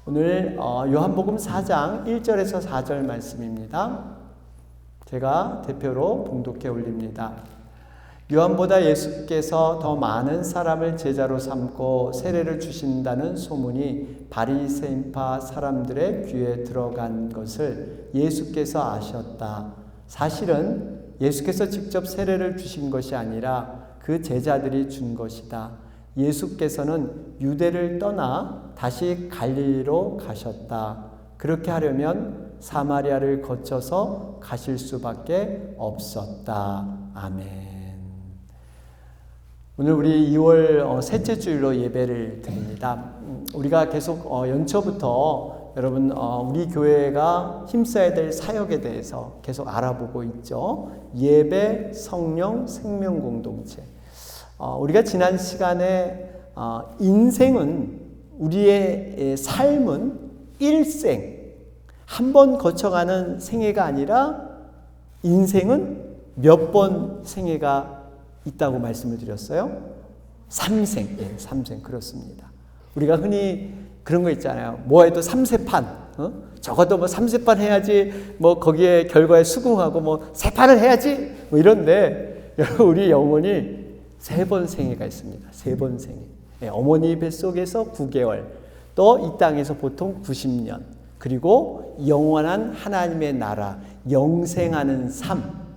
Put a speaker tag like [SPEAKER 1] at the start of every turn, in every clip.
[SPEAKER 1] 오늘 요한복음 4장 1절에서 4절 말씀입니다. 제가 대표로 봉독해 올립니다. 요한보다 예수께서 더 많은 사람을 제자로 삼고 세례를 주신다는 소문이 바리새인파 사람들의 귀에 들어간 것을 예수께서 아셨다. 사실은 예수께서 직접 세례를 주신 것이 아니라 그 제자들이 준 것이다. 예수께서는 유대를 떠나 다시 갈릴리로 가셨다. 그렇게 하려면 사마리아를 거쳐서 가실 수밖에 없었다. 아멘. 오늘 우리 2월 셋째 주일로 예배를 드립니다. 우리가 계속 연초부터 여러분 우리 교회가 힘써야 될 사역에 대해서 계속 알아보고 있죠. 예배, 성령, 생명 공동체. 우리가 지난 시간에 인생은 우리의 삶은 일생 한 번 거쳐가는 생애가 아니라 인생은 몇 번 생애가 있다고 말씀을 드렸어요? 3생. 예, 3생 그렇습니다. 우리가 흔히 그런 거 있잖아요. 뭐 해도 3세판. 적어도 뭐 3세판 해야지 뭐 거기에 결과에 수긍하고 뭐 3판을 해야지 뭐 이런데 우리 영혼이 3번 생애가 있습니다. 3번 생애. 네, 어머니 뱃속에서 9개월, 또 이 땅에서 보통 90년, 그리고 영원한 하나님의 나라, 영생하는 삶.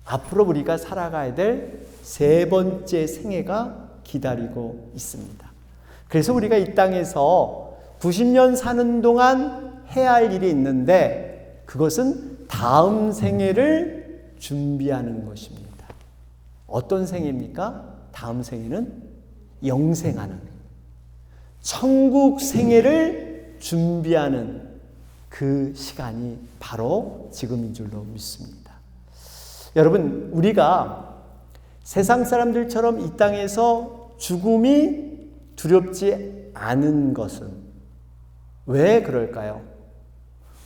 [SPEAKER 1] 앞으로 우리가 살아가야 될 3번째 생애가 기다리고 있습니다. 그래서 우리가 이 땅에서 90년 사는 동안 해야 할 일이 있는데 그것은 다음 생애를 준비하는 것입니다. 어떤 생애입니까? 다음 생애는 영생하는 천국 생애를 준비하는 그 시간이 바로 지금인 줄로 믿습니다. 여러분, 우리가 세상 사람들처럼 이 땅에서 죽음이 두렵지 않은 것은 왜 그럴까요?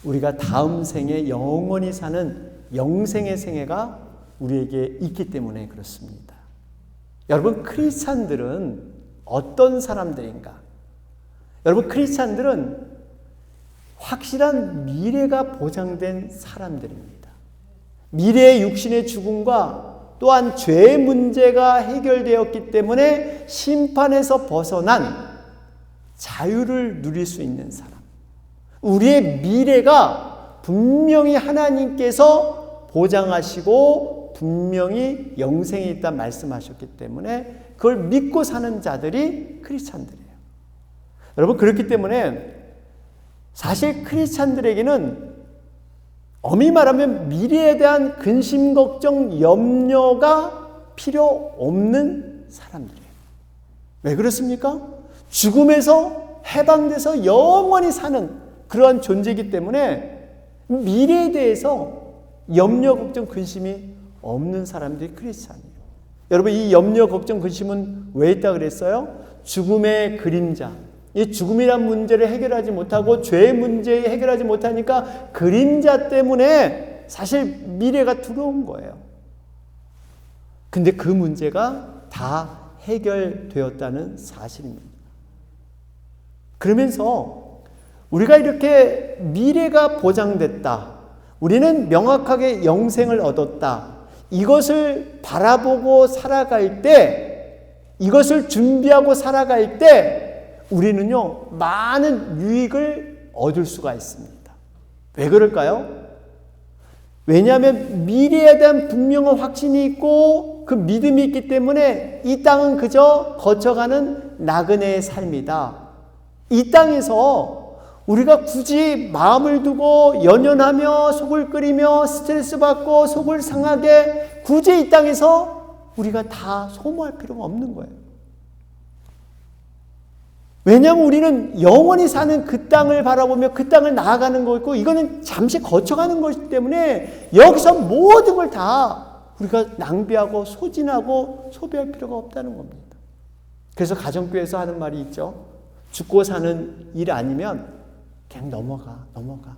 [SPEAKER 1] 우리가 다음 생에 영원히 사는 영생의 생애가 우리에게 있기 때문에 그렇습니다. 여러분, 크리스찬들은 어떤 사람들인가? 여러분, 크리스찬들은 확실한 미래가 보장된 사람들입니다. 미래의 육신의 죽음과 또한 죄의 문제가 해결되었기 때문에 심판에서 벗어난 자유를 누릴 수 있는 사람. 우리의 미래가 분명히 하나님께서 보장하시고 분명히 영생이 있다 말씀하셨기 때문에 그걸 믿고 사는 자들이 크리스찬들이에요. 여러분, 그렇기 때문에 사실 크리스찬들에게는 엄히 말하면 미래에 대한 근심, 걱정, 염려가 필요 없는 사람들이에요. 왜 그렇습니까? 죽음에서 해방돼서 영원히 사는 그러한 존재이기 때문에 미래에 대해서 염려, 걱정, 근심이 없는 사람들이 크리스찬이에요. 여러분, 이 염려, 걱정, 근심은 왜 있다 그랬어요? 죽음의 그림자. 이 죽음이란 문제를 해결하지 못하고 죄의 문제 해결하지 못하니까 그림자 때문에 사실 미래가 두려운 거예요. 근데 그 문제가 다 해결되었다는 사실입니다. 그러면서 우리가 이렇게 미래가 보장됐다. 우리는 명확하게 영생을 얻었다. 이것을 바라보고 살아갈 때, 이것을 준비하고 살아갈 때 우리는요, 많은 유익을 얻을 수가 있습니다. 왜 그럴까요? 왜냐하면 미래에 대한 분명한 확신이 있고 그 믿음이 있기 때문에 이 땅은 그저 거쳐가는 나그네의 삶이다. 이 땅에서 우리가 굳이 마음을 두고 연연하며 속을 끓이며 스트레스 받고 속을 상하게 굳이 이 땅에서 우리가 다 소모할 필요가 없는 거예요. 왜냐하면 우리는 영원히 사는 그 땅을 바라보며 그 땅을 나아가는 거고 이거는 잠시 거쳐가는 것이기 때문에 여기서 모든 걸 다 우리가 낭비하고 소진하고 소비할 필요가 없다는 겁니다. 그래서 가정교회에서 하는 말이 있죠. 죽고 사는 일 아니면 그냥 넘어가.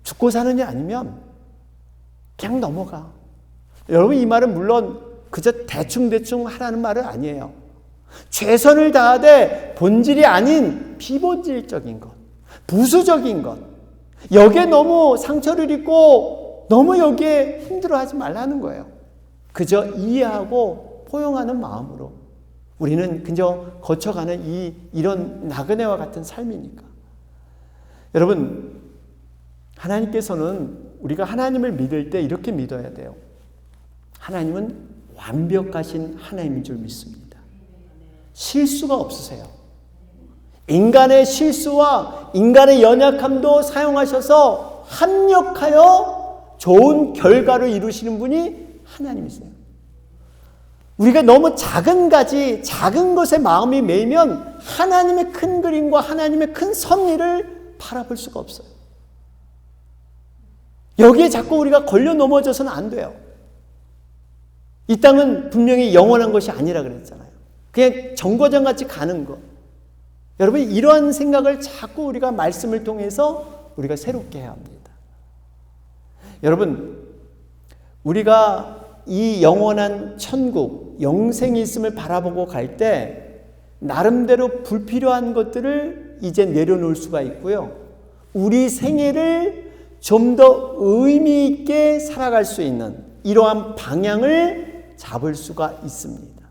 [SPEAKER 1] 죽고 사는 일 아니면 그냥 넘어가. 여러분, 이 말은 물론 그저 대충 하라는 말은 아니에요. 최선을 다하되 본질이 아닌 비본질적인 것, 부수적인 것, 여기에 너무 상처를 입고 너무 여기에 힘들어하지 말라는 거예요. 그저 이해하고 포용하는 마음으로 우리는 그저 거쳐가는 이런 나그네와 같은 삶이니까. 여러분, 하나님께서는 우리가 하나님을 믿을 때 이렇게 믿어야 돼요. 하나님은 완벽하신 하나님인 줄 믿습니다. 실수가 없으세요. 인간의 실수와 인간의 연약함도 사용하셔서 합력하여 좋은 결과를 이루시는 분이 하나님이세요. 우리가 너무 작은 가지, 작은 것에 마음이 매이면 하나님의 큰 그림과 하나님의 큰 섭리를 바라볼 수가 없어요. 여기에 자꾸 우리가 걸려 넘어져서는 안 돼요. 이 땅은 분명히 영원한 것이 아니라 그랬잖아요. 그냥 정거장같이 가는 것. 여러분, 이러한 생각을 자꾸 우리가 말씀을 통해서 우리가 새롭게 해야 합니다. 여러분, 우리가 이 영원한 천국, 영생이 있음을 바라보고 갈 때 나름대로 불필요한 것들을 이제 내려놓을 수가 있고요. 우리 생애를 좀 더 의미 있게 살아갈 수 있는 이러한 방향을 잡을 수가 있습니다.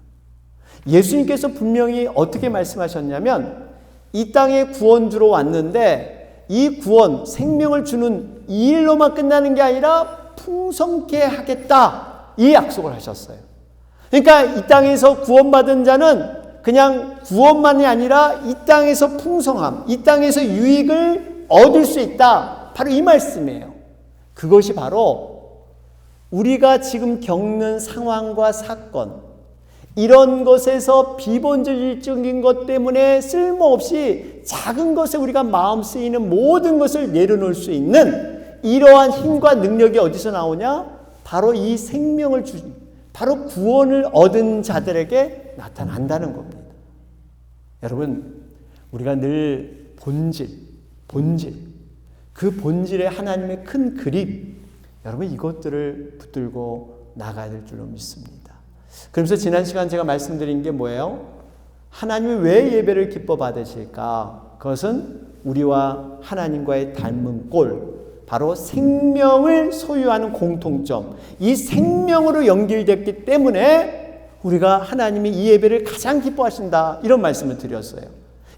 [SPEAKER 1] 예수님께서 분명히 어떻게 말씀하셨냐면 이 땅에 구원주로 왔는데 이 구원, 생명을 주는 이 일로만 끝나는 게 아니라 풍성케 하겠다, 이 약속을 하셨어요. 그러니까 이 땅에서 구원받은 자는 그냥 구원만이 아니라 이 땅에서 풍성함, 이 땅에서 유익을 얻을 수 있다, 바로 이 말씀이에요. 그것이 바로 우리가 지금 겪는 상황과 사건, 이런 것에서 비본질적인 것 때문에 쓸모없이 작은 것에 우리가 마음 쓰이는 모든 것을 내려놓을 수 있는 이러한 힘과 능력이 어디서 나오냐? 바로 이 생명을 주신, 바로 구원을 얻은 자들에게 나타난다는 겁니다. 여러분, 우리가 늘 본질, 그 본질의 하나님의 큰 그림, 여러분 이것들을 붙들고 나가야 될 줄로 믿습니다. 그러면서 지난 시간 제가 말씀드린 게 뭐예요? 하나님이 왜 예배를 기뻐 받으실까? 그것은 우리와 하나님과의 닮은 꼴, 바로 생명을 소유하는 공통점, 이 생명으로 연결됐기 때문에 우리가 하나님이 이 예배를 가장 기뻐하신다, 이런 말씀을 드렸어요.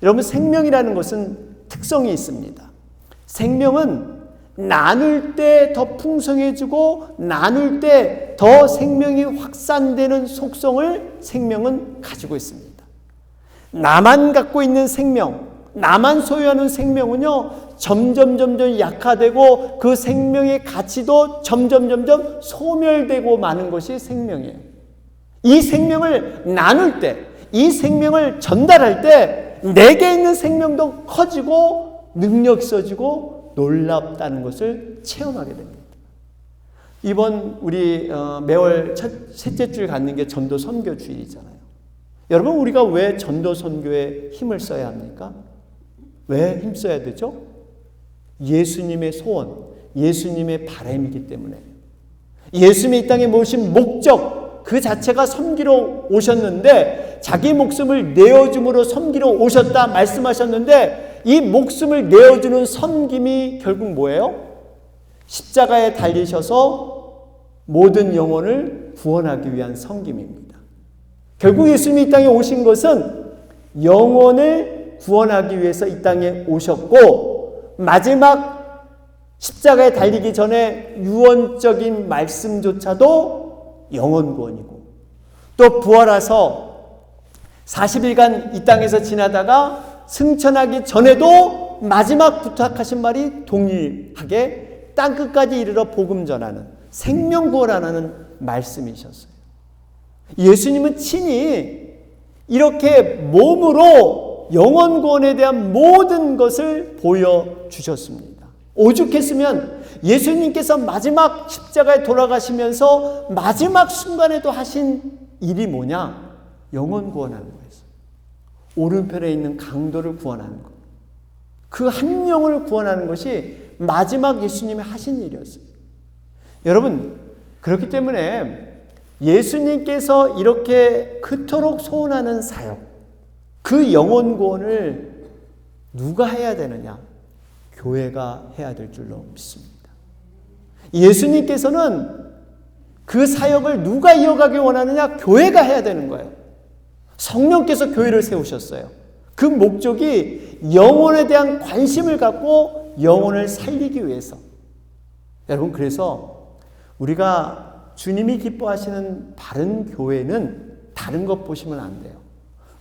[SPEAKER 1] 여러분, 생명이라는 것은 특성이 있습니다. 생명은 나눌 때 더 풍성해지고 나눌 때 더 생명이 확산되는 속성을 생명은 가지고 있습니다. 나만 갖고 있는 생명, 나만 소유하는 생명은요, 점점 약화되고 그 생명의 가치도 점점 소멸되고 마는 것이 생명이에요. 이 생명을 나눌 때, 이 생명을 전달할 때 내게 있는 생명도 커지고 능력 있어지고 놀랍다는 것을 체험하게 됩니다. 이번 우리 매월 셋째 주일 갖는 게 전도 선교 주일이잖아요. 여러분, 우리가 왜 전도 선교에 힘을 써야 합니까? 왜 힘써야 되죠? 예수님의 소원, 예수님의 바람이기 때문에. 예수님이 이 땅에 모신 목적 그 자체가 섬기러 오셨는데, 자기 목숨을 내어줌으로 섬기러 오셨다 말씀하셨는데, 이 목숨을 내어주는 섬김이 결국 뭐예요? 십자가에 달리셔서 모든 영혼을 구원하기 위한 섬김입니다. 결국 예수님이 이 땅에 오신 것은 영혼을 구원하기 위해서 이 땅에 오셨고, 마지막 십자가에 달리기 전에 유언적인 말씀조차도 영혼 구원이고, 또 부활해서 40일간 이 땅에서 지나다가 승천하기 전에도 마지막 부탁하신 말이 동일하게 땅끝까지 이르러 복음 전하는, 생명 구원하는 말씀이셨어요. 예수님은 친히 이렇게 몸으로 영혼 구원에 대한 모든 것을 보여주셨습니다. 오죽했으면 예수님께서 마지막 십자가에 돌아가시면서 마지막 순간에도 하신 일이 뭐냐? 영혼 구원하는 거였어요. 오른편에 있는 강도를 구원하는 것. 그 한 영혼을 구원하는 것이 마지막 예수님이 하신 일이었어요. 여러분, 그렇기 때문에 예수님께서 이렇게 그토록 소원하는 사역, 그 영혼 구원을 누가 해야 되느냐? 교회가 해야 될 줄로 믿습니다. 예수님께서는 그 사역을 누가 이어가기 원하느냐? 교회가 해야 되는 거예요. 성령께서 교회를 세우셨어요. 그 목적이 영혼에 대한 관심을 갖고 영혼을 살리기 위해서. 여러분, 그래서 우리가 주님이 기뻐하시는 바른 교회는 다른 것 보시면 안 돼요.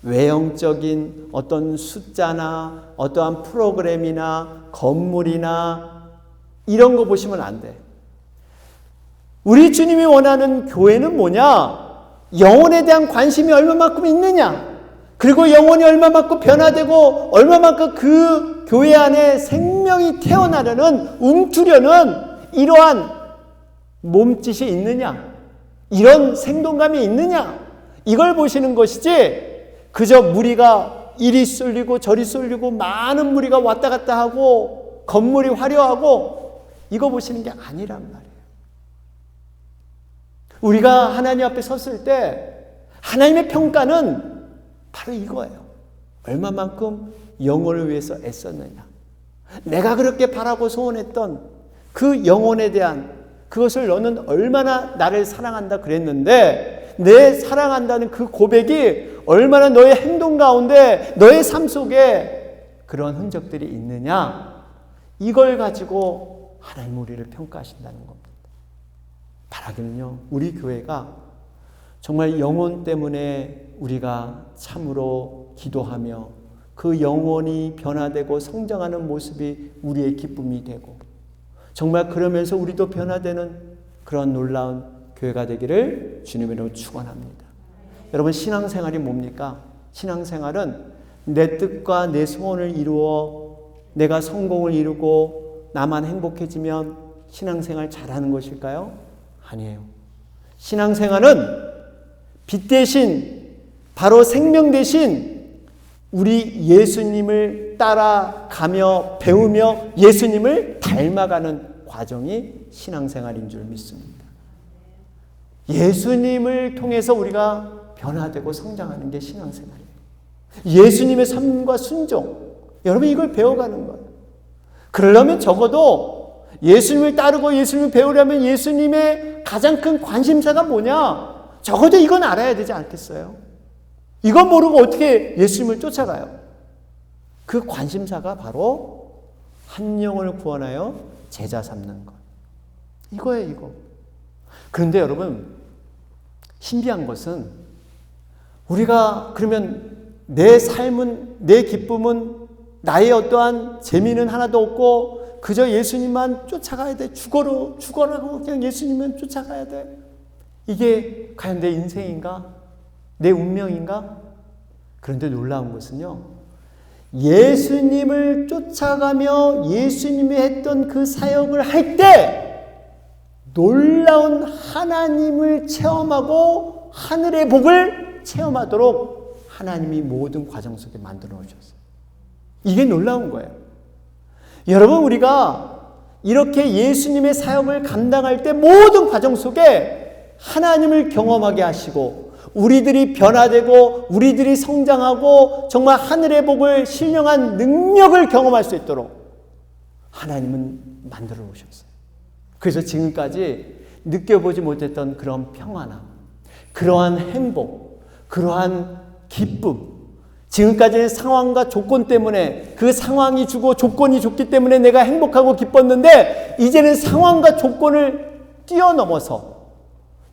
[SPEAKER 1] 외형적인 어떤 숫자나 어떠한 프로그램이나 건물이나 이런 거 보시면 안 돼. 우리 주님이 원하는 교회는 뭐냐? 영혼에 대한 관심이 얼마만큼 있느냐? 그리고 영혼이 얼마만큼 변화되고 얼마만큼 그 교회 안에 생명이 태어나려는 움트려는 이러한 몸짓이 있느냐? 이런 생동감이 있느냐? 이걸 보시는 것이지, 그저 무리가 이리 쏠리고 저리 쏠리고 많은 무리가 왔다 갔다 하고 건물이 화려하고 이거 보시는 게 아니란 말이에요. 우리가 하나님 앞에 섰을 때 하나님의 평가는 바로 이거예요. 얼마만큼 영혼을 위해서 애썼느냐. 내가 그렇게 바라고 소원했던 그 영혼에 대한 그것을 너는 얼마나 나를 사랑한다 그랬는데, 내 사랑한다는 그 고백이 얼마나 너의 행동 가운데 너의 삶 속에 그런 흔적들이 있느냐, 이걸 가지고 하나님 우리를 평가하신다는 겁니다. 바라기는요, 우리 교회가 정말 영혼 때문에 우리가 참으로 기도하며 그 영혼이 변화되고 성장하는 모습이 우리의 기쁨이 되고, 정말 그러면서 우리도 변화되는 그런 놀라운 교회가 되기를 주님으로 축원합니다. 여러분, 신앙생활이 뭡니까? 신앙생활은 내 뜻과 내 소원을 이루어 내가 성공을 이루고 나만 행복해지면 신앙생활 잘하는 것일까요? 아니에요. 신앙생활은 빛 대신, 바로 생명 대신 우리 예수님을 따라가며 배우며 예수님을 닮아가는 과정이 신앙생활인 줄 믿습니다. 예수님을 통해서 우리가 변화되고 성장하는 게 신앙생활이에요. 예수님의 삶과 순종, 여러분 이걸 배워가는 거예요. 그러려면 적어도 예수님을 따르고 예수님을 배우려면 예수님의 가장 큰 관심사가 뭐냐? 적어도 이건 알아야 되지 않겠어요? 이건 모르고 어떻게 예수님을 쫓아가요? 그 관심사가 바로 한 영혼을 구원하여 제자 삼는 것. 이거예요, 이거. 그런데 여러분, 신기한 것은 우리가 그러면 내 삶은, 내 기쁨은, 나의 어떠한 재미는 하나도 없고 그저 예수님만 쫓아가야 돼. 죽어라고 그냥 예수님만 쫓아가야 돼. 이게 과연 내 인생인가? 내 운명인가? 그런데 놀라운 것은요, 예수님을 쫓아가며 예수님이 했던 그 사역을 할 때 놀라운 하나님을 체험하고 하늘의 복을 체험하도록 하나님이 모든 과정 속에 만들어 놓으셨어요. 이게 놀라운 거예요. 여러분, 우리가 이렇게 예수님의 사역을 감당할 때 모든 과정 속에 하나님을 경험하게 하시고 우리들이 변화되고 우리들이 성장하고 정말 하늘의 복을 신령한 능력을 경험할 수 있도록 하나님은 만들어 놓으셨어요. 그래서 지금까지 느껴보지 못했던 그런 평안함, 그러한 행복, 그러한 기쁨, 지금까지는 상황과 조건 때문에 그 상황이 주고 조건이 좋기 때문에 내가 행복하고 기뻤는데 이제는 상황과 조건을 뛰어넘어서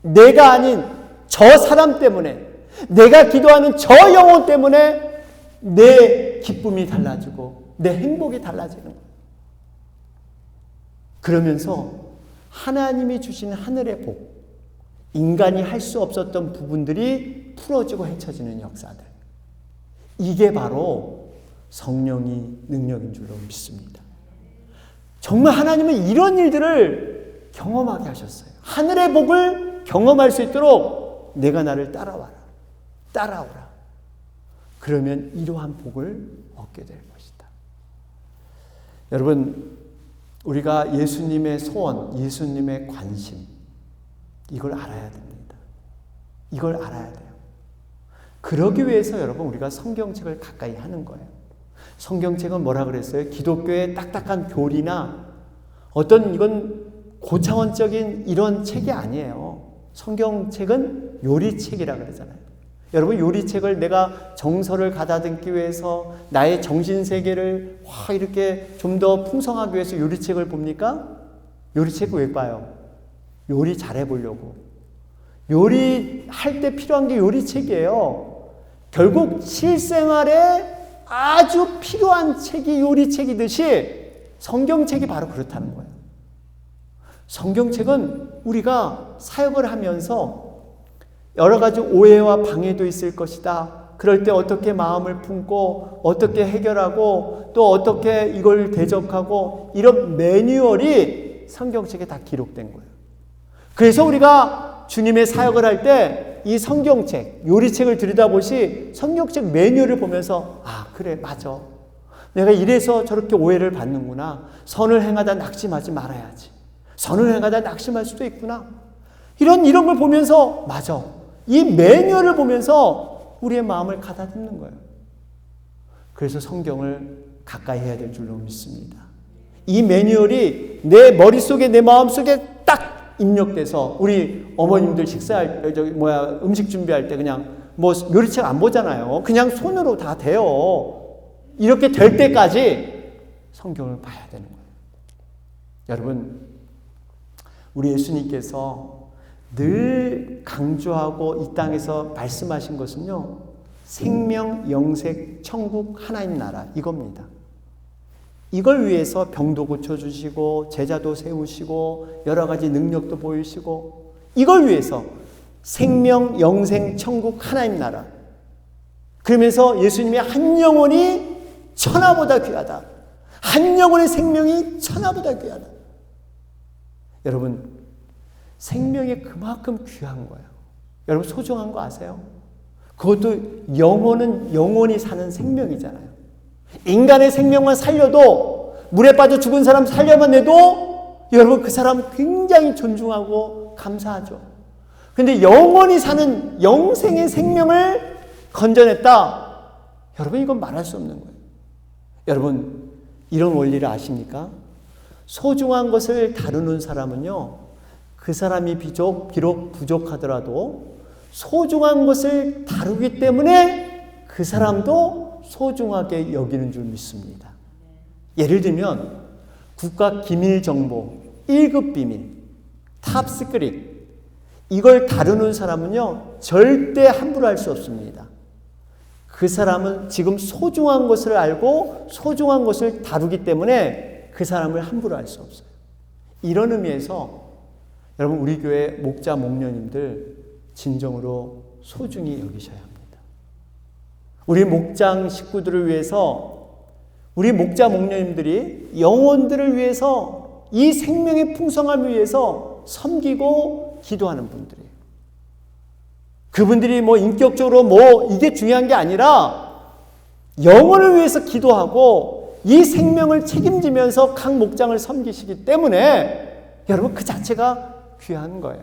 [SPEAKER 1] 내가 아닌 저 사람 때문에, 내가 기도하는 저 영혼 때문에 내 기쁨이 달라지고 내 행복이 달라지는 거예요. 그러면서 하나님이 주신 하늘의 복, 인간이 할 수 없었던 부분들이 풀어지고 헤쳐지는 역사들, 이게 바로 성령이 능력인 줄로 믿습니다. 정말 하나님은 이런 일들을 경험하게 하셨어요. 하늘의 복을 경험할 수 있도록 내가 나를 따라오라. 그러면 이러한 복을 얻게 될 것이다. 여러분, 우리가 예수님의 소원, 예수님의 관심, 이걸 알아야 됩니다. 이걸 알아야 돼요. 그러기 위해서 여러분 우리가 성경책을 가까이 하는 거예요. 성경책은 뭐라 그랬어요? 기독교의 딱딱한 교리나 어떤 이건 고차원적인 이런 책이 아니에요. 성경책은 요리책이라 그러잖아요. 여러분 요리책을 내가 정서를 가다듬기 위해서 나의 정신세계를 이렇게 좀 더 풍성하기 위해서 요리책을 봅니까? 요리책 왜 봐요? 요리 잘해보려고. 요리할 때 필요한 게 요리책이에요. 결국 실생활에 아주 필요한 책이 요리책이듯이 성경책이 바로 그렇다는 거예요. 성경책은 우리가 사역을 하면서 여러 가지 오해와 방해도 있을 것이다. 그럴 때 어떻게 마음을 품고 어떻게 해결하고 또 어떻게 이걸 대적하고 이런 매뉴얼이 성경책에 다 기록된 거예요. 그래서 우리가 주님의 사역을 할 때 이 성경책, 요리책을 들여다보시 성경책 매뉴얼을 보면서 그래 맞아. 내가 이래서 저렇게 오해를 받는구나. 선을 행하다 낙심하지 말아야지. 선을 행하다 낙심할 수도 있구나. 이런 걸 보면서 맞아. 이 매뉴얼을 보면서 우리의 마음을 가다듬는 거예요. 그래서 성경을 가까이 해야 될 줄로 믿습니다. 이 매뉴얼이 내 머릿속에 내 마음속에 딱 입력돼서 우리 어머님들 식사할 음식 준비할 때 그냥 요리책 안 보잖아요. 그냥 손으로 다 돼요. 이렇게 될 때까지 성경을 봐야 되는 거예요. 여러분, 우리 예수님께서 늘 강조하고 이 땅에서 말씀하신 것은요, 생명, 영생, 천국, 하나님 나라 이겁니다. 이걸 위해서 병도 고쳐주시고 제자도 세우시고 여러 가지 능력도 보이시고 이걸 위해서 생명, 영생, 천국, 하나님 나라. 그러면서 예수님의 한 영혼이 천하보다 귀하다. 한 영혼의 생명이 천하보다 귀하다. 여러분, 생명이 그만큼 귀한 거예요. 여러분 소중한 거 아세요? 그것도 영혼은 영원히 사는 생명이잖아요. 인간의 생명만 살려도 물에 빠져 죽은 사람 살려만 해도 여러분 그 사람 굉장히 존중하고 감사하죠. 그런데 영원히 사는 영생의 생명을 건져냈다. 여러분 이건 말할 수 없는 거예요. 여러분 이런 원리를 아십니까? 소중한 것을 다루는 사람은요, 그 사람이 비록 부족하더라도 소중한 것을 다루기 때문에 그 사람도 소중하게 여기는 줄 믿습니다. 예를 들면 국가 기밀 정보, 1급 비밀, 탑 시크릿 이걸 다루는 사람은요 절대 함부로 할 수 없습니다. 그 사람은 지금 소중한 것을 알고 소중한 것을 다루기 때문에 그 사람을 함부로 할 수 없어요. 이런 의미에서 여러분 우리 교회 목자 목녀님들 진정으로 소중히 여기셔야 합니다. 우리 목장 식구들을 위해서 우리 목자 목녀님들이 영혼들을 위해서 이 생명의 풍성함을 위해서 섬기고 기도하는 분들이에요. 그분들이 인격적으로 이게 중요한 게 아니라 영혼을 위해서 기도하고 이 생명을 책임지면서 각 목장을 섬기시기 때문에 여러분 그 자체가 귀한 거예요.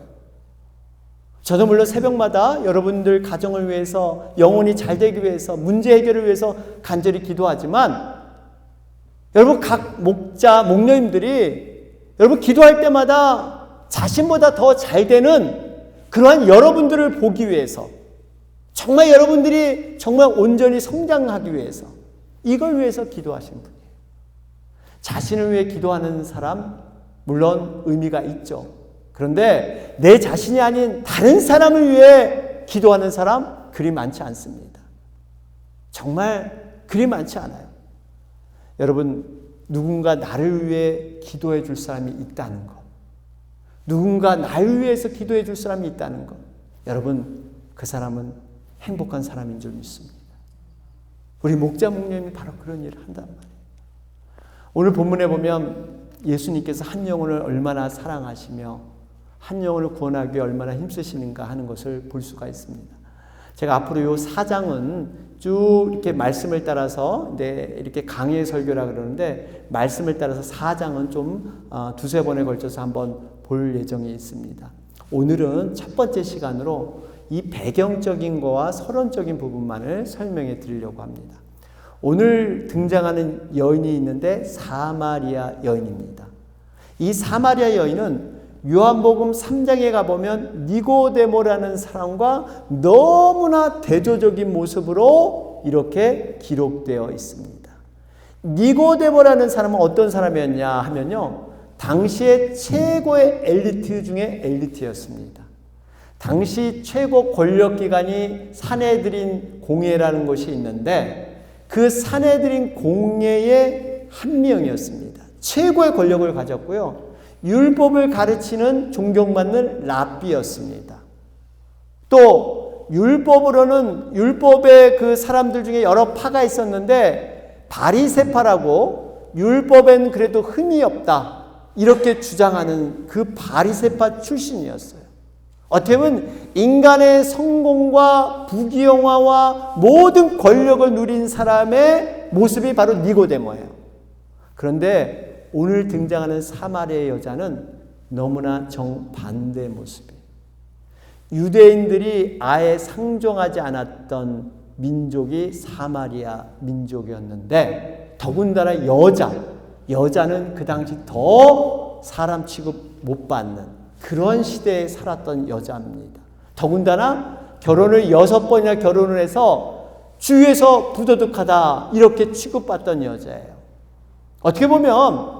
[SPEAKER 1] 저도 물론 새벽마다 여러분들 가정을 위해서 영혼이 잘 되기 위해서 문제 해결을 위해서 간절히 기도하지만 여러분 각 목자 목녀님들이 여러분 기도할 때마다 자신보다 더 잘 되는 그러한 여러분들을 보기 위해서 정말 여러분들이 정말 온전히 성장하기 위해서 이걸 위해서 기도하시는 분이에요. 자신을 위해 기도하는 사람 물론 의미가 있죠. 그런데 내 자신이 아닌 다른 사람을 위해 기도하는 사람 그리 많지 않습니다. 정말 그리 많지 않아요. 여러분 누군가 나를 위해 기도해 줄 사람이 있다는 것, 누군가 나를 위해서 기도해 줄 사람이 있다는 것, 여러분 그 사람은 행복한 사람인 줄 믿습니다. 우리 목자 목녀님이 바로 그런 일을 한단 말이에요. 오늘 본문에 보면 예수님께서 한 영혼을 얼마나 사랑하시며 한 영혼을 구원하기 위해 얼마나 힘쓰시는가 하는 것을 볼 수가 있습니다. 제가 앞으로 요 4장은 쭉 이렇게 말씀을 따라서 이렇게 강의 설교라 그러는데 말씀을 따라서 4장은 좀 두세 번에 걸쳐서 한번 볼 예정이 있습니다. 오늘은 첫 번째 시간으로 이 배경적인 거와 서론적인 부분만을 설명해 드리려고 합니다. 오늘 등장하는 여인이 있는데 사마리아 여인입니다. 이 사마리아 여인은 요한복음 3장에 가보면 니고데모라는 사람과 너무나 대조적인 모습으로 이렇게 기록되어 있습니다. 니고데모라는 사람은 어떤 사람이었냐 하면요, 당시의 최고의 엘리트 중에 엘리트였습니다. 당시 최고 권력기관이 사내들인 공회라는 것이 있는데 그 사내들인 공회의 한 명이었습니다. 최고의 권력을 가졌고요. 율법을 가르치는 존경받는 랍비였습니다. 또 율법으로는 율법의 그 사람들 중에 여러 파가 있었는데 바리새파라고 율법엔 그래도 흠이 없다 이렇게 주장하는 그 바리새파 출신이었어요. 어떻게 보면 인간의 성공과 부귀영화와 모든 권력을 누린 사람의 모습이 바로 니고데모예요. 그런데 오늘 등장하는 사마리아 여자는 너무나 정반대의 모습이에요. 유대인들이 아예 상종하지 않았던 민족이 사마리아 민족이었는데 더군다나 여자는 그 당시 더 사람 취급 못 받는 그런 시대에 살았던 여자입니다. 더군다나 결혼을 6번이나 결혼을 해서 주위에서 부도덕하다 이렇게 취급받던 여자예요. 어떻게 보면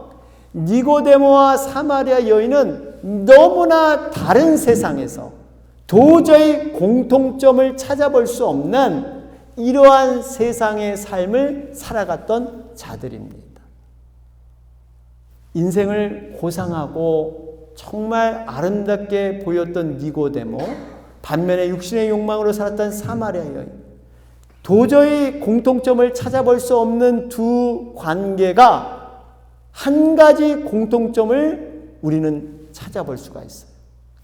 [SPEAKER 1] 니고데모와 사마리아 여인은 너무나 다른 세상에서 도저히 공통점을 찾아볼 수 없는 이러한 세상의 삶을 살아갔던 자들입니다. 인생을 고상하고 정말 아름답게 보였던 니고데모, 반면에 육신의 욕망으로 살았던 사마리아 여인, 도저히 공통점을 찾아볼 수 없는 두 관계가 한 가지 공통점을 우리는 찾아볼 수가 있어요.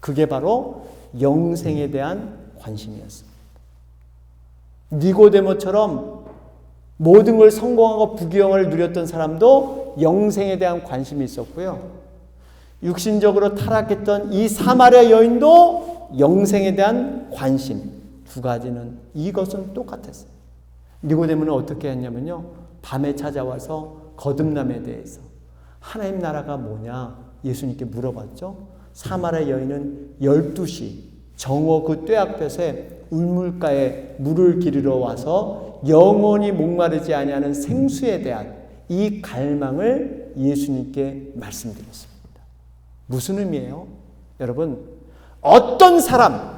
[SPEAKER 1] 그게 바로 영생에 대한 관심이었습니다. 니고데모처럼 모든 걸 성공하고 부귀영화를 누렸던 사람도 영생에 대한 관심이 있었고요. 육신적으로 타락했던 이 사마리아 여인도 영생에 대한 관심, 두 가지는 이것은 똑같았어요. 니고데모는 어떻게 했냐면요, 밤에 찾아와서 거듭남에 대해서 하나님 나라가 뭐냐 예수님께 물어봤죠. 사마리아 여인은 12시 정오 그 떼약볕에 울물가에 물을 기르러 와서 영원히 목마르지 아니하는 생수에 대한 이 갈망을 예수님께 말씀드렸습니다. 무슨 의미예요? 여러분, 어떤 사람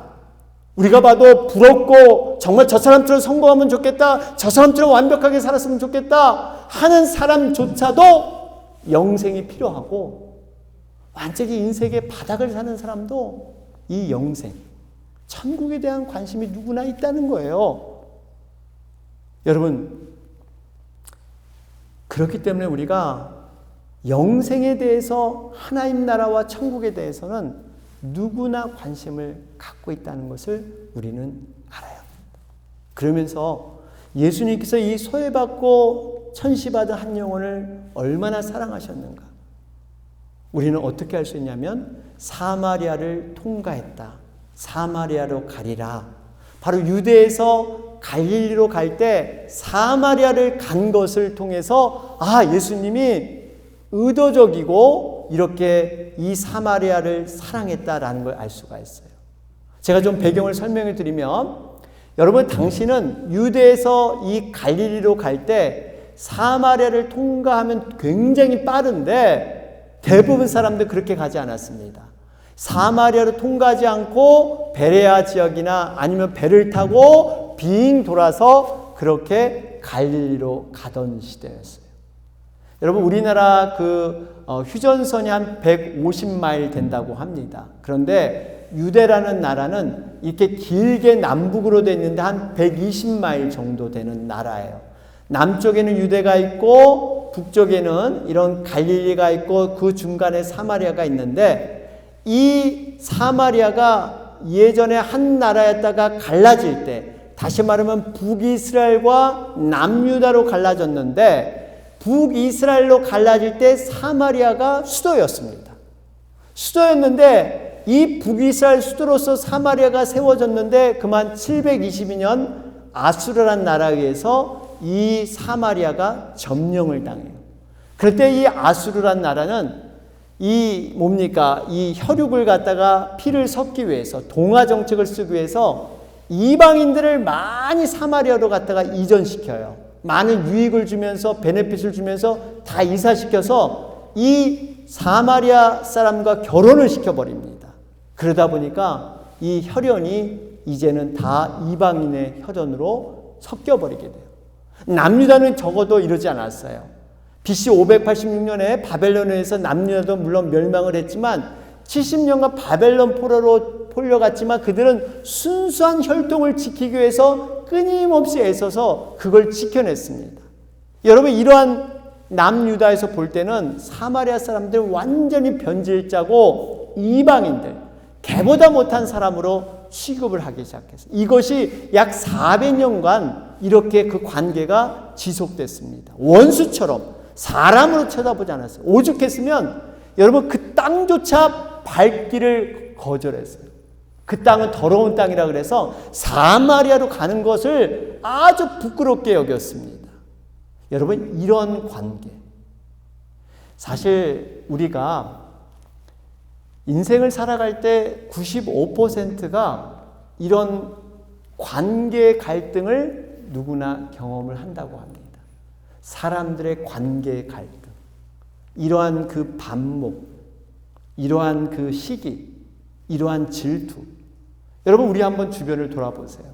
[SPEAKER 1] 우리가 봐도 부럽고 정말 저 사람처럼 성공하면 좋겠다, 저 사람처럼 완벽하게 살았으면 좋겠다 하는 사람조차도 영생이 필요하고, 완전히 인생의 바닥을 사는 사람도 이 영생, 천국에 대한 관심이 누구나 있다는 거예요. 여러분, 그렇기 때문에 우리가 영생에 대해서, 하나님 나라와 천국에 대해서는 누구나 관심을 갖고 있다는 것을 우리는 알아야 합니다. 그러면서 예수님께서 이 소외받고 천시받은 한 영혼을 얼마나 사랑하셨는가, 우리는 어떻게 할 수 있냐면 사마리아를 통과했다, 사마리아로 가리라. 바로 유대에서 갈릴리로 갈 때 사마리아를 간 것을 통해서 예수님이 의도적이고 이렇게 이 사마리아를 사랑했다라는 걸 알 수가 있어요. 제가 좀 배경을 설명해 드리면, 여러분, 당시는 유대에서 이 갈릴리로 갈 때 사마리아를 통과하면 굉장히 빠른데 대부분 사람들 그렇게 가지 않았습니다. 사마리아를 통과하지 않고 베레아 지역이나 아니면 배를 타고 빙 돌아서 그렇게 갈릴리로 가던 시대였어요. 여러분, 우리나라 휴전선이 한 150마일 된다고 합니다. 그런데 유대라는 나라는 이렇게 길게 남북으로 되어 있는데 한 120마일 정도 되는 나라예요. 남쪽에는 유대가 있고 북쪽에는 이런 갈릴리가 있고 그 중간에 사마리아가 있는데, 이 사마리아가 예전에 한 나라였다가 갈라질 때, 다시 말하면 북이스라엘과 남유다로 갈라졌는데, 북이스라엘로 갈라질 때 사마리아가 수도였습니다. 수도였는데 이 북이스라엘 수도로서 사마리아가 세워졌는데 그만 722년 아수르라는 나라에 의해서 이 사마리아가 점령을 당해요. 그럴 때 이 아수르라는 나라는 이 혈육을 갖다가 피를 섞기 위해서 동화 정책을 쓰기 위해서 이방인들을 많이 사마리아로 갖다가 이전시켜요. 많은 유익을 주면서 베네핏을 주면서 다 이사시켜서 이 사마리아 사람과 결혼을 시켜버립니다. 그러다 보니까 이 혈연이 이제는 다 이방인의 혈연으로 섞여버리게 돼요. 남유다는 적어도 이러지 않았어요. BC 586년에 바벨론에서 남유다도 물론 멸망을 했지만 70년간 바벨론 포로로 폴려갔지만 그들은 순수한 혈통을 지키기 위해서 끊임없이 애써서 그걸 지켜냈습니다. 여러분, 이러한 남유다에서 볼 때는 사마리아 사람들 완전히 변질자고 이방인들, 개보다 못한 사람으로 취급을 하기 시작했어요. 이것이 약 400년간 이렇게 그 관계가 지속됐습니다. 원수처럼 사람으로 쳐다보지 않았어요. 오죽했으면 여러분 그 땅조차 밟기를 거절했어요. 그 땅은 더러운 땅이라 그래서 사마리아로 가는 것을 아주 부끄럽게 여겼습니다. 여러분, 이런 관계, 사실 우리가 인생을 살아갈 때 95%가 이런 관계 갈등을 누구나 경험을 한다고 합니다. 사람들의 관계 갈등, 이러한 그 반목, 이러한 그 시기, 이러한 질투. 여러분, 우리 한번 주변을 돌아보세요.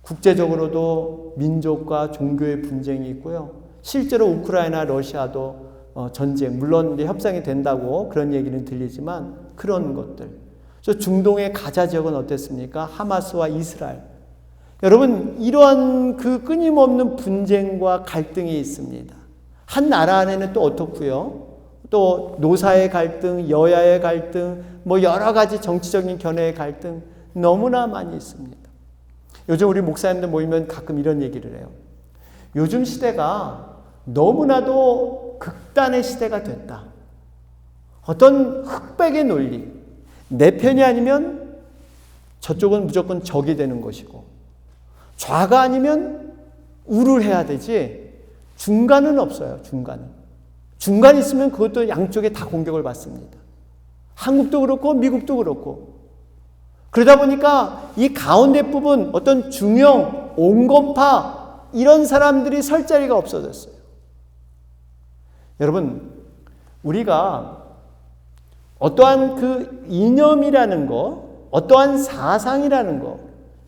[SPEAKER 1] 국제적으로도 민족과 종교의 분쟁이 있고요. 실제로 우크라이나, 러시아도 전쟁, 물론 이제 협상이 된다고 그런 얘기는 들리지만 그런 것들. 저 중동의 가자 지역은 어땠습니까? 하마스와 이스라엘. 여러분, 이러한 그 끊임없는 분쟁과 갈등이 있습니다. 한 나라 안에는 또 어떻고요? 또 노사의 갈등, 여야의 갈등, 뭐 여러 가지 정치적인 견해의 갈등 너무나 많이 있습니다. 요즘 우리 목사님들 모이면 가끔 이런 얘기를 해요. 요즘 시대가 너무나도 극단의 시대가 됐다. 어떤 흑백의 논리, 내 편이 아니면 저쪽은 무조건 적이 되는 것이고 좌가 아니면 우를 해야 되지 중간은 없어요. 중간이 있으면 그것도 양쪽에 다 공격을 받습니다. 한국도 그렇고 미국도 그렇고. 그러다 보니까 이 가운데 부분 어떤 중형, 온건파 이런 사람들이 설 자리가 없어졌어요. 여러분, 우리가 어떠한 그 이념이라는 거, 어떠한 사상이라는 거,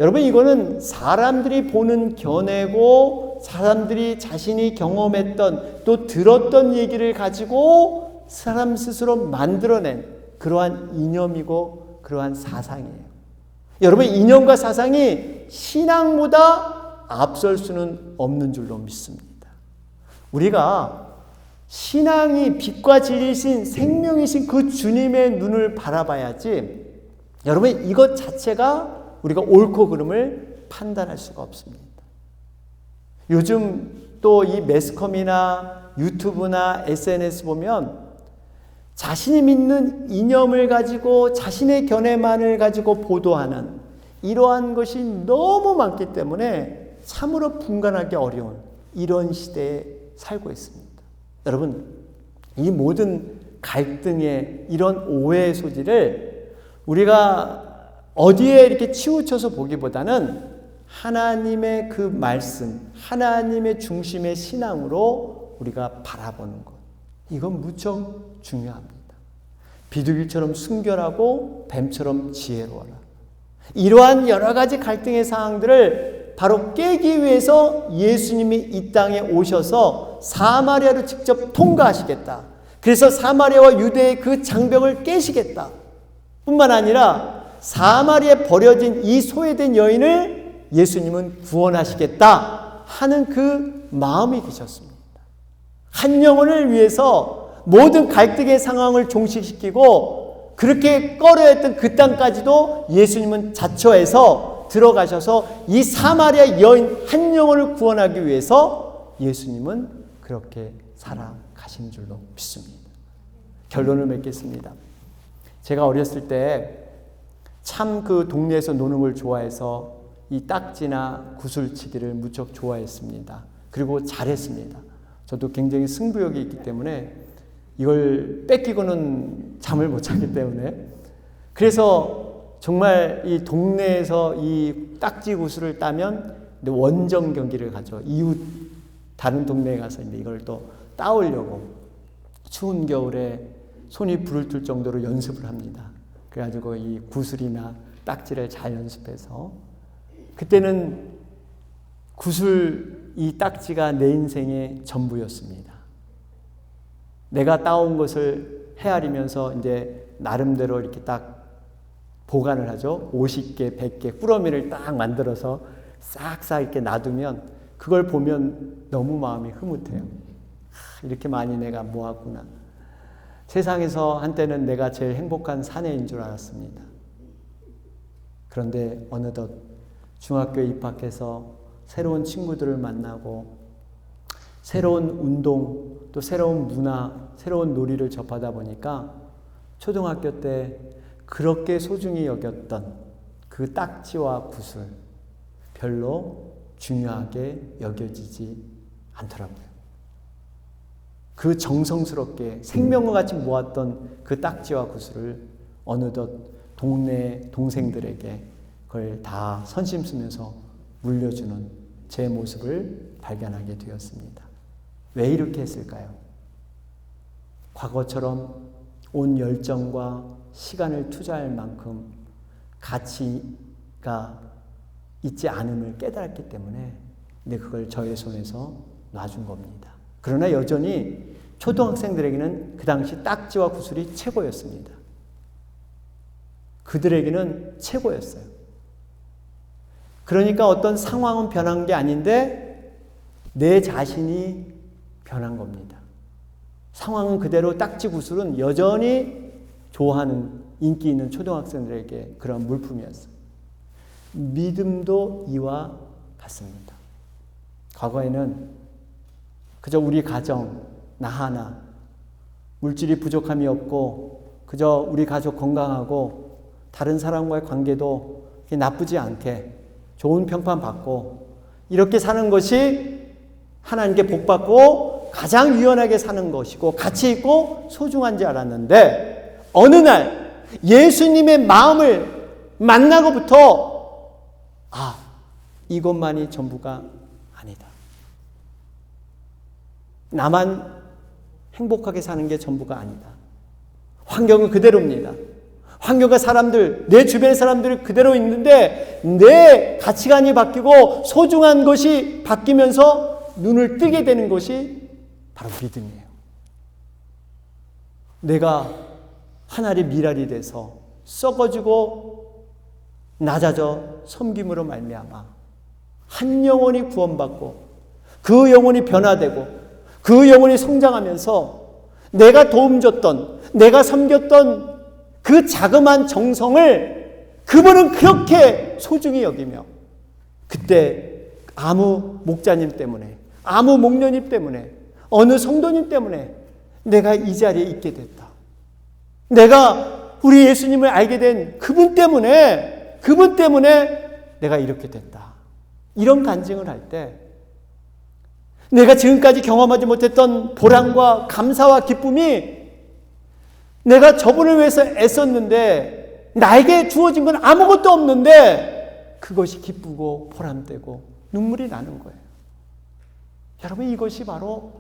[SPEAKER 1] 여러분, 이거는 사람들이 보는 견해고 사람들이 자신이 경험했던 또 들었던 얘기를 가지고 사람 스스로 만들어낸 그러한 이념이고 그러한 사상이에요. 여러분, 이념과 사상이 신앙보다 앞설 수는 없는 줄로 믿습니다. 우리가 신앙이 빛과 진리이신 생명이신 그 주님의 눈을 바라봐야지, 여러분, 이것 자체가 우리가 옳고 그름을 판단할 수가 없습니다. 요즘 또 이 매스컴이나 유튜브나 SNS 보면 자신이 믿는 이념을 가지고 자신의 견해만을 가지고 보도하는 이러한 것이 너무 많기 때문에 참으로 분간하기 어려운 이런 시대에 살고 있습니다. 여러분, 이 모든 갈등의 이런 오해의 소지를 우리가 어디에 이렇게 치우쳐서 보기보다는 하나님의 그 말씀, 하나님의 중심의 신앙으로 우리가 바라보는 것, 이건 무척 중요합니다. 비둘기처럼 순결하고 뱀처럼 지혜로워라. 이러한 여러 가지 갈등의 상황들을 바로 깨기 위해서 예수님이 이 땅에 오셔서 사마리아로 직접 통과하시겠다. 그래서 사마리아와 유대의 그 장벽을 깨시겠다. 뿐만 아니라 사마리아에 버려진 이 소외된 여인을 예수님은 구원하시겠다 하는 그 마음이 계셨습니다. 한 영혼을 위해서 모든 갈등의 상황을 종식시키고 그렇게 꺼려했던 그 땅까지도 예수님은 자처해서 들어가셔서 이 사마리아 여인 한 영혼을 구원하기 위해서 예수님은 그렇게 살아가신 줄로 믿습니다. 결론을 맺겠습니다. 제가 어렸을 때 참 그 동네에서 노는 걸 좋아해서 이 딱지나 구슬치기를 무척 좋아했습니다. 그리고 잘했습니다. 저도 굉장히 승부욕이 있기 때문에 이걸 뺏기고는 잠을 못 자기 때문에, 그래서 정말 이 동네에서 이 딱지 구슬을 따면 원정 경기를 가죠. 이웃 다른 동네에 가서 이제 이걸 또 따오려고 추운 겨울에 손이 부를 뜰 정도로 연습을 합니다. 그래가지고 이 구슬이나 딱지를 잘 연습해서, 그때는 구슬 이 딱지가 내 인생의 전부였습니다. 내가 따온 것을 헤아리면서 이제 나름대로 이렇게 딱 보관을 하죠. 50개, 100개 꾸러미를 딱 만들어서 싹싹 이렇게 놔두면 그걸 보면 너무 마음이 흐뭇해요. 이렇게 많이 내가 모았구나. 세상에서 한때는 내가 제일 행복한 사내인 줄 알았습니다. 그런데 어느덧 중학교에 입학해서 새로운 친구들을 만나고 새로운 운동, 또 새로운 문화, 새로운 놀이를 접하다 보니까 초등학교 때 그렇게 소중히 여겼던 그 딱지와 구슬 별로 중요하게 여겨지지 않더라고요. 그 정성스럽게 생명과 같이 모았던 그 딱지와 구슬을 어느덧 동네 동생들에게 그걸 다 선심 쓰면서 물려주는 제 모습을 발견하게 되었습니다. 왜 이렇게 했을까요? 과거처럼 온 열정과 시간을 투자할 만큼 가치가 있지 않음을 깨달았기 때문에 근데 그걸 저의 손에서 놔준 겁니다. 그러나 여전히 초등학생들에게는 그 당시 딱지와 구슬이 최고였습니다. 그들에게는 최고였어요. 그러니까 어떤 상황은 변한 게 아닌데 내 자신이 변한 겁니다. 상황은 그대로 딱지 구슬은 여전히 좋아하는 인기 있는 초등학생들에게 그런 물품이었어요. 믿음도 이와 같습니다. 과거에는 그저 우리 가정, 나 하나, 물질이 부족함이 없고 그저 우리 가족 건강하고 다른 사람과의 관계도 나쁘지 않게 좋은 평판 받고 이렇게 사는 것이 하나님께 복받고 가장 유연하게 사는 것이고 가치 있고 소중한 줄 알았는데 어느 날 예수님의 마음을 만나고부터 이것만이 전부가 아니다. 나만 행복하게 사는 게 전부가 아니다. 환경은 그대로입니다. 환경과 사람들, 내 주변의 사람들이 그대로 있는데 내 가치관이 바뀌고 소중한 것이 바뀌면서 눈을 뜨게 되는 것이 바로 믿음이에요. 내가 한 알의 밀알이 돼서 썩어지고 낮아져 섬김으로 말미암아 한 영혼이 구원받고 그 영혼이 변화되고 그 영혼이 성장하면서 내가 도움 줬던, 내가 섬겼던 그 자그마한 정성을 그분은 그렇게 소중히 여기며 그때 아무 목자님 때문에, 아무 목녀님 때문에, 어느 성도님 때문에 내가 이 자리에 있게 됐다. 내가 우리 예수님을 알게 된 그분 때문에 내가 이렇게 됐다. 이런 간증을 할 때 내가 지금까지 경험하지 못했던 보람과 감사와 기쁨이 내가 저분을 위해서 애썼는데 나에게 주어진 건 아무것도 없는데 그것이 기쁘고 보람되고 눈물이 나는 거예요. 여러분 이것이 바로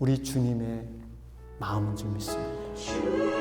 [SPEAKER 1] 우리 주님의 마음인 줄 믿습니다.